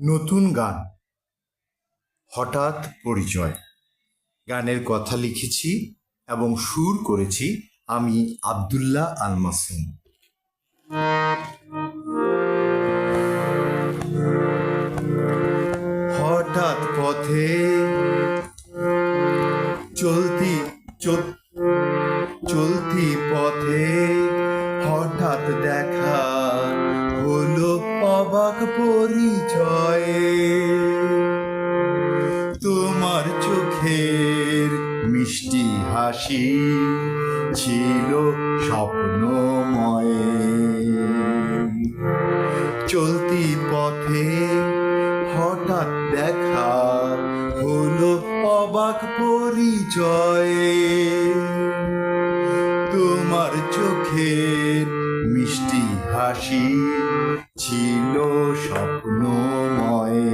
নতুন গান হঠাৎ পরিচয় গানের কথা লিখেছি এবং সুর করেছি আমি আব্দুল্লাহ আল মাসুম। হঠাৎ পথে চলতি পথে হঠাৎ দেখা হলো অবাক পরিচয়ে। তোমার চোখের মিষ্টি হাসি ছিল স্বপ্নময়। চলতি পথে হঠাৎ দেখা হলো অবাক পরিচয়ে। তোমার চোখের মিষ্টি হাসি ছিল স্বপ্নময়।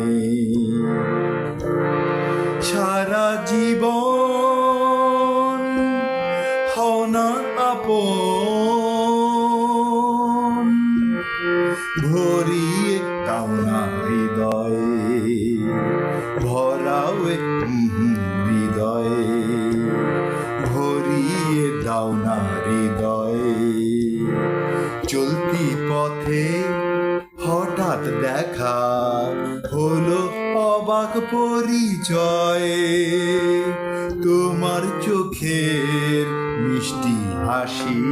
সারা জীবন হও না আপন, ভরিয়ে দাও না হৃদয়ে, ভরাও হৃদয়ে, ভরিয়ে দাও না হৃদয়ে। চলতি পথে হঠাৎ দেখা হলো অবাক পরিচয়ে। তোমার চোখের মিষ্টি হাসি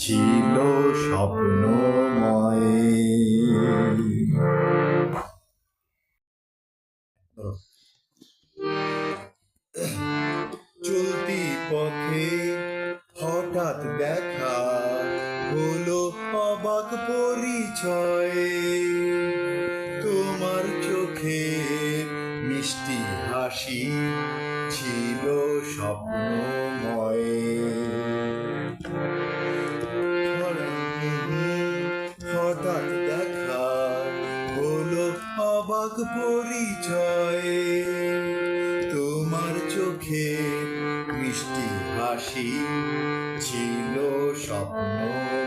ছিল স্বপ্নময়। চলতি পথে হঠাৎ দেখা হলো অবাক পরিচয়ে। তোমার চোখের মিষ্টি হাসি ছিল স্বপ্নময়। হঠাৎ দেখা হলো অবাক পরিচয়ে। তোমার চোখের মিষ্টি হাসি ছিল স্বপ্ন।